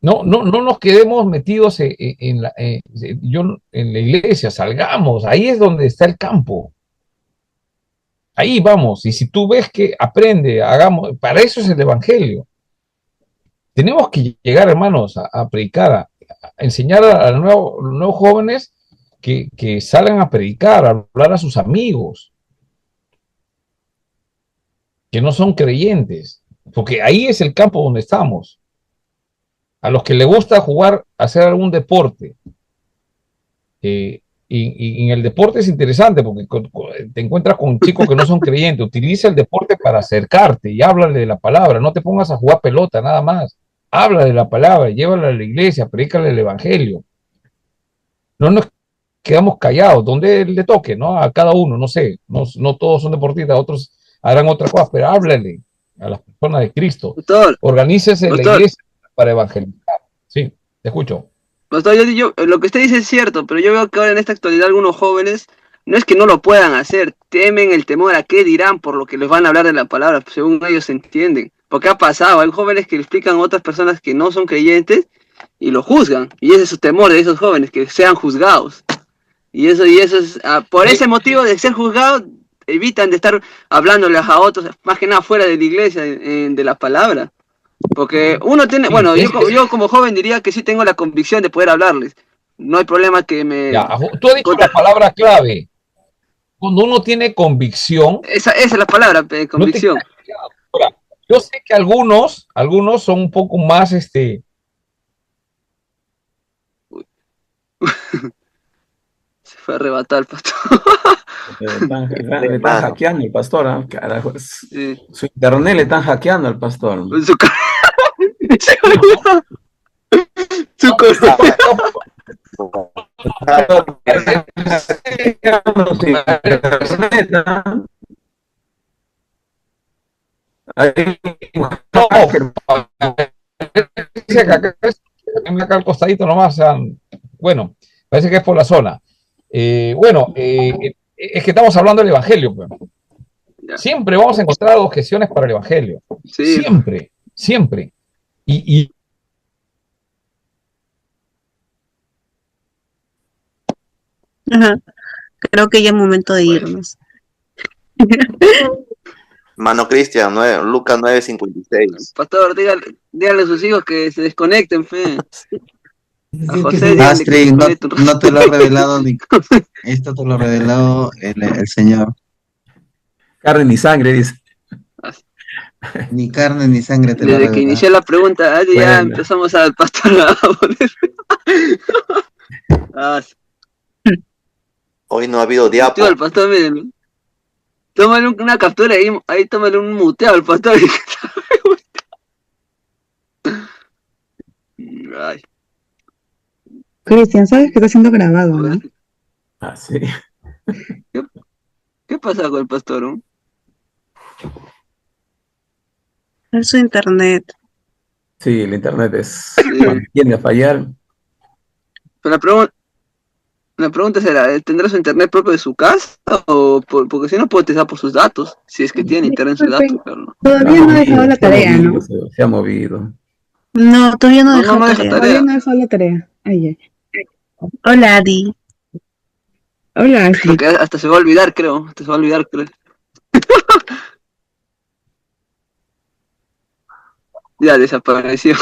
No nos quedemos metidos en la iglesia, salgamos, ahí es donde está el campo. Ahí vamos, y si tú ves que aprende, hagamos, para eso es el Evangelio. Tenemos que llegar, hermanos, a predicar, a enseñar a los nuevos jóvenes que salgan a predicar, a hablar a sus amigos, que no son creyentes, porque ahí es el campo donde estamos. A los que les gusta jugar, hacer algún deporte, y en el deporte es interesante porque te encuentras con chicos que no son creyentes. Utiliza el deporte para acercarte y háblale de la palabra. No te pongas a jugar pelota nada más. Habla de la palabra, llévala a la iglesia, predícale el evangelio. No nos quedamos callados, donde le toque, ¿no? A cada uno, no sé. No todos son deportistas, otros harán otra cosa, pero háblale a las personas de Cristo. Pastor, Organícese en la pastor, iglesia para evangelizar. Sí, te escucho. pastor, lo que usted dice es cierto, pero yo veo que ahora en esta actualidad algunos jóvenes no es que no lo puedan hacer, temen el temor a qué dirán por lo que les van a hablar de la palabra, según ellos entienden. Porque ha pasado, hay jóvenes que le explican a otras personas que no son creyentes y lo juzgan. Y ese es su temor de esos jóvenes, que sean juzgados. Y eso es, por ese motivo de ser juzgados, evitan de estar hablándoles a otros, más que nada fuera de la iglesia, de la palabra. Porque uno tiene, Sí, bueno, yo como joven diría que sí tengo la convicción de poder hablarles. No hay problema que me... Ya, tú has dicho la palabra clave. Cuando uno tiene convicción, Esa es la palabra, no te convicción. quedas callado. Ahora, yo sé que algunos son un poco más, Se fue a arrebatar el pastor. Le están hackeando al pastor, ¿ah? Carajo, Sí. su internet le están hackeando al pastor. Su acá al costadito nomás, o sea, bueno, parece que es por la zona. Bueno, es que estamos hablando del Evangelio, pues. Siempre vamos a encontrar objeciones para el Evangelio. Sí. Siempre, siempre. Y Ajá. Creo que ya es momento de irnos. Mano Cristian, Lucas 9:56. Pastor, dígale a sus hijos que se desconecten, fe. A José, Astrid, no te lo ha revelado ni esto te lo reveló el Señor. Carne ni sangre, dice. Ni carne ni sangre te lo ha Desde que revelado. inicié la pregunta, ya empezamos al pastor a poner. Hoy no ha habido diapo. El pastor, miren. Tómale una captura ahí tómale un muteo al pastor. Ay. Cristian, sabes que está siendo grabado, ¿no? Ah, sí. ¿Qué pasa con el pastor? ¿No? Es su internet. Sí, el internet tiende a fallar. Pero la pregunta será, ¿tendrá su internet propio de su casa? Porque si no puede utilizar por sus datos, si es que tiene internet en sus datos. Claro. Todavía no ha dejado la tarea, ¿no? Se ha movido. No, todavía no dejó deja tarea. Todavía no ha dejado la tarea. Ay, ay. Hola, Adi. Hola, Ashley. Porque hasta se va a olvidar, creo. Hasta se va a olvidar, creo. Ya desapareció.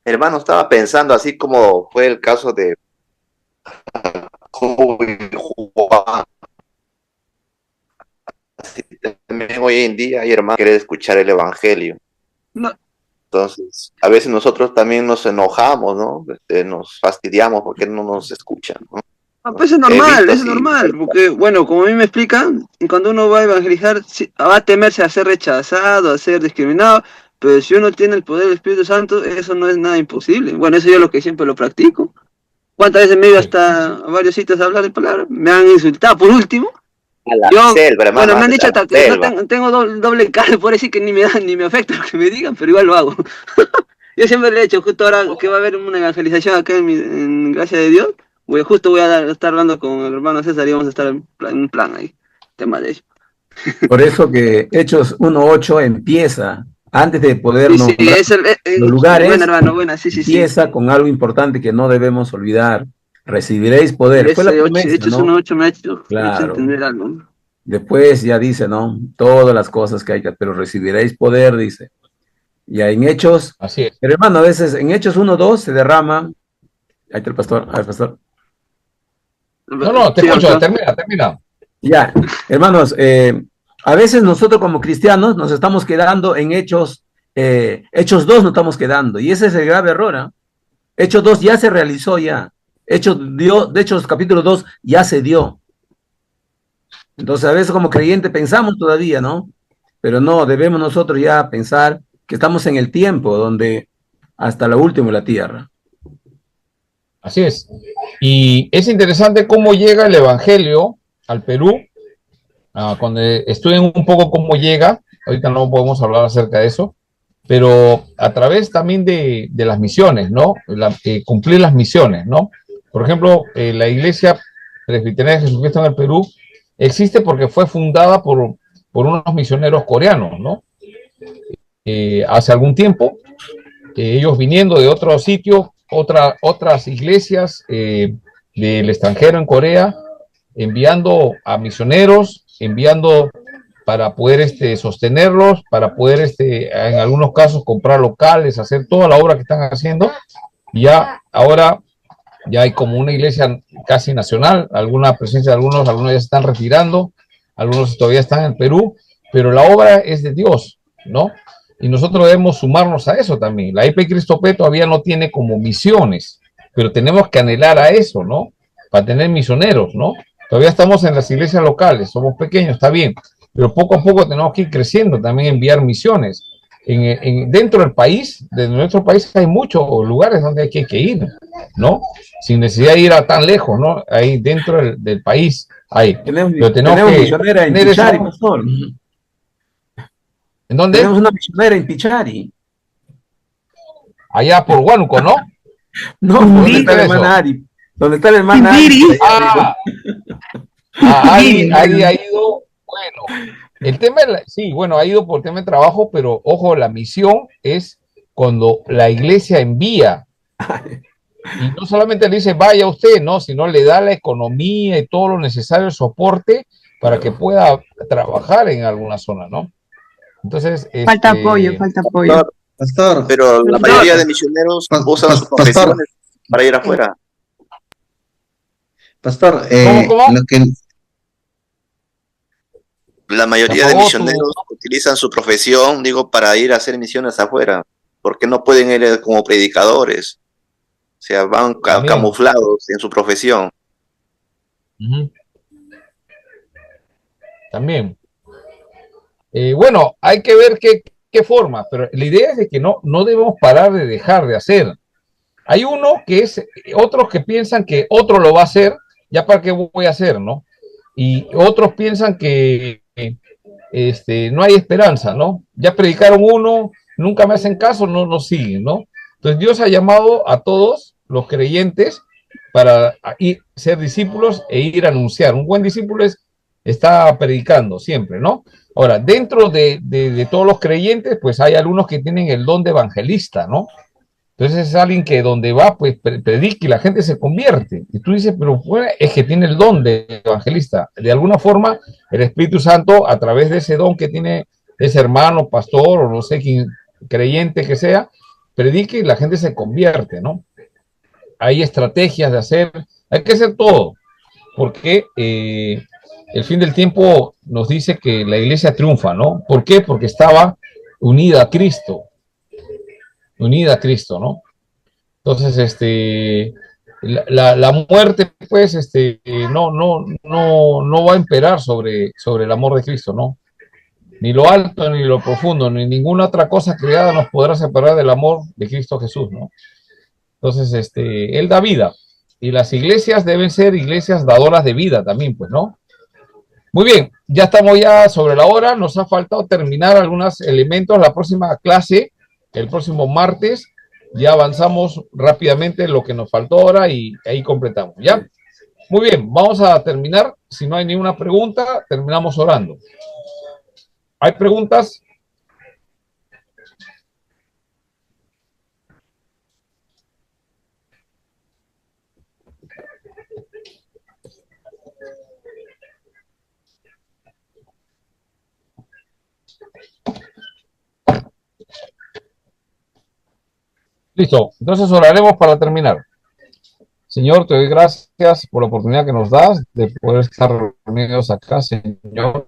Hermano, estaba pensando así como fue el caso de Jacobo y Juan. Así también hoy en día hay hermanos que quieren escuchar el evangelio. No. Entonces, a veces nosotros también nos enojamos, ¿no? Nos fastidiamos porque no nos escuchan, ¿no? Ah, pues es He normal, visto es así. normal, porque, bueno, como a mí me explican, cuando uno va a evangelizar, sí, va a temerse a ser rechazado, a ser discriminado, pero si uno tiene el poder del Espíritu Santo, eso no es nada imposible. Bueno, eso yo lo que siempre lo practico. ¿Cuántas veces me he ido Sí. hasta a varios sitios a hablar de palabras? Me han insultado, por último. A la Yo, selva, hermano, bueno, me han ándate dicho a la hasta que no selva. tengo doble cara, por decir que ni me da, ni me afecta lo que me digan, pero igual lo hago. Yo siempre le he hecho, justo ahora que va a haber una evangelización acá en Gracia de Dios, justo voy a estar hablando con el hermano César y vamos a estar en un plan ahí, tema de eso. Por eso que Hechos 1:8 empieza, antes de poder Sí, sí, nombrar es el, los buena lugares, hermano, buena, sí, sí, sí. empieza con algo importante que no debemos olvidar. Recibiréis poder. Fue la Ese promesa, Hechos ¿no? 1:8 me ha hecho Claro. entender algo. Después ya dice, ¿no? Todas las cosas que hay que, pero recibiréis poder, dice. Ya en Hechos, Así es. pero hermano, a veces en Hechos 1:2 se derrama. Ahí está el pastor, a ver, pastor. No, no, te Sigamos, escucho, sigamos. termina. Ya, hermanos, a veces nosotros como cristianos nos estamos quedando en Hechos 2 nos estamos quedando, y ese es el grave error, ¿eh? Hechos 2 ya se realizó ya. De Hechos capítulo 2 ya se dio. Entonces a veces como creyente pensamos todavía, ¿no? Pero no, debemos nosotros ya pensar que estamos en el tiempo donde hasta lo último de la tierra. Así es. Y es interesante cómo llega el Evangelio al Perú. Cuando estudien un poco cómo llega, ahorita no podemos hablar acerca de eso, pero a través también de las misiones, ¿no? Cumplir las misiones, ¿no? Por ejemplo, la Iglesia Presbiteriana de Jesucristo en el Perú existe porque fue fundada por unos misioneros coreanos, ¿no? Hace algún tiempo, ellos viniendo de otro sitio, otras iglesias del extranjero en Corea, enviando a misioneros, enviando para poder sostenerlos, para poder en algunos casos comprar locales, hacer toda la obra que están haciendo. Y ya ahora ya hay como una iglesia casi nacional, alguna presencia de algunos ya se están retirando, algunos todavía están en Perú, pero la obra es de Dios, ¿no? Y nosotros debemos sumarnos a eso también. La IP Cristo P todavía no tiene como misiones, pero tenemos que anhelar a eso, ¿no? Para tener misioneros, ¿no? Todavía estamos en las iglesias locales, somos pequeños, está bien, pero poco a poco tenemos que ir creciendo, también enviar misiones. Dentro del país, de nuestro país, hay muchos lugares donde hay que ir, ¿no? Sin necesidad de ir a tan lejos, ¿no? Ahí dentro del país hay. Pero tenemos que misionera en tener Pichari, eso. pastor. ¿En dónde? Tenemos una misionera en Pichari. Allá por Huánuco, ¿no? No, ¿Dónde ¿dónde está la eso? hermana Ari? ¿Dónde está la hermana Ari? Ari ha ido, bueno, el tema, sí, bueno, ha ido por tema de trabajo, pero ojo, la misión es cuando la iglesia envía, y no solamente le dice vaya usted, no, sino le da la economía y todo lo necesario, el soporte para que pueda trabajar en alguna zona, ¿no? Entonces, Falta apoyo, falta apoyo. Pastor, Pero la mayoría de misioneros usan sus profesiones para ir afuera. pastor, ¿Cómo? lo que La mayoría de misioneros utilizan su profesión, digo, para ir a hacer misiones afuera, porque no pueden ir como predicadores. O sea, van camuflados en su profesión. También. Bueno, hay que ver qué forma, pero la idea es de que no debemos parar de dejar de hacer. Hay otros que piensan que otro lo va a hacer, ya para qué voy a hacer, ¿no? Y otros piensan que no hay esperanza, ¿no? Ya predicaron uno, nunca me hacen caso, no siguen, ¿no? Entonces Dios ha llamado a todos los creyentes para ser discípulos e ir a anunciar. Un buen discípulo está predicando siempre, ¿no? Ahora, dentro de todos los creyentes, pues hay algunos que tienen el don de evangelista, ¿no? Entonces es alguien que donde va, pues predica y la gente se convierte. Y tú dices, pero bueno, es que tiene el don de evangelista. De alguna forma, el Espíritu Santo, a través de ese don que tiene ese hermano, pastor, o no sé quién, creyente que sea, predica y la gente se convierte, ¿no? Hay estrategias de hacer, hay que hacer todo, porque el fin del tiempo nos dice que la iglesia triunfa, ¿no? ¿Por qué? Porque estaba unida a Cristo, ¿no? Entonces, la muerte, pues, no va a imperar sobre el amor de Cristo, ¿no? Ni lo alto, ni lo profundo, ni ninguna otra cosa creada nos podrá separar del amor de Cristo Jesús, ¿no? Entonces, Él da vida. Y las iglesias deben ser iglesias dadoras de vida también, pues, ¿no? Muy bien, ya estamos ya sobre la hora, nos ha faltado terminar algunos elementos. La próxima clase, el próximo martes, ya avanzamos rápidamente en lo que nos faltó ahora y ahí completamos, ¿ya? Muy bien, vamos a terminar. Si no hay ninguna pregunta, terminamos orando. ¿Hay preguntas? Listo, entonces oraremos para terminar. Señor, te doy gracias por la oportunidad que nos das de poder estar reunidos acá, Señor.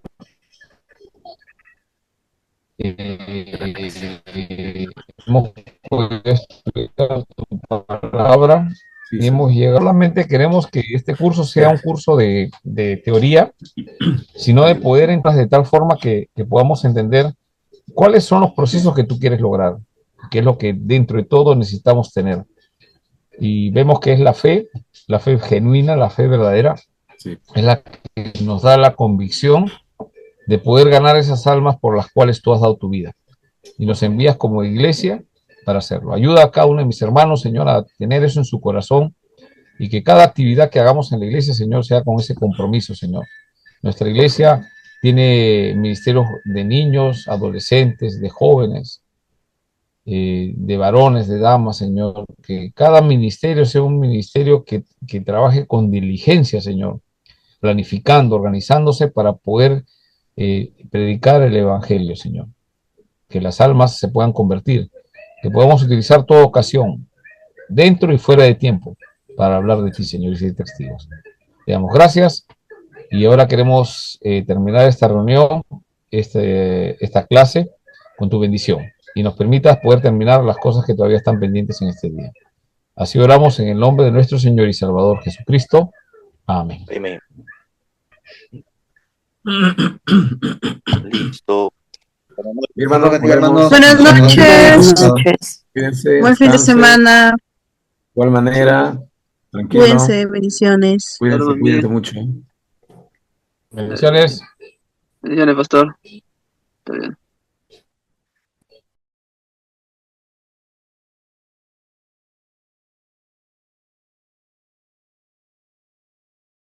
Hemos podido estudiar tu palabra y hemos llegado. Solamente queremos que este curso sea un curso de teoría, sino de poder entrar de tal forma que podamos entender cuáles son los procesos que tú quieres lograr, qué es lo que dentro de todo necesitamos tener. Y vemos que es la fe genuina, la fe verdadera, es la que nos da la convicción de poder ganar esas almas por las cuales tú has dado tu vida. Y nos envías como iglesia para hacerlo. Ayuda a cada uno de mis hermanos, Señor, a tener eso en su corazón y que cada actividad que hagamos en la iglesia, Señor, sea con ese compromiso, Señor. Nuestra iglesia tiene ministerios de niños, adolescentes, de jóvenes, de varones, de damas, Señor. Que cada ministerio sea un ministerio que trabaje con diligencia, Señor, planificando, organizándose para poder predicar el Evangelio, Señor. Que las almas se puedan convertir, que podamos utilizar toda ocasión, dentro y fuera de tiempo, para hablar de ti, Señor, y ser testigos. Te damos gracias y ahora queremos terminar esta reunión, esta clase, con tu bendición y nos permitas poder terminar las cosas que todavía están pendientes en este día. Así oramos en el nombre de nuestro Señor y Salvador Jesucristo. Amén. Amén. Listo. Mi hermano, Buenas noches. Buenas noches. Cuídense, Buen fin de descansen. semana. De igual manera, tranquilo. Cuídense, bendiciones. Cuídense mucho. Bendiciones. Bendiciones, pastor. Está bien.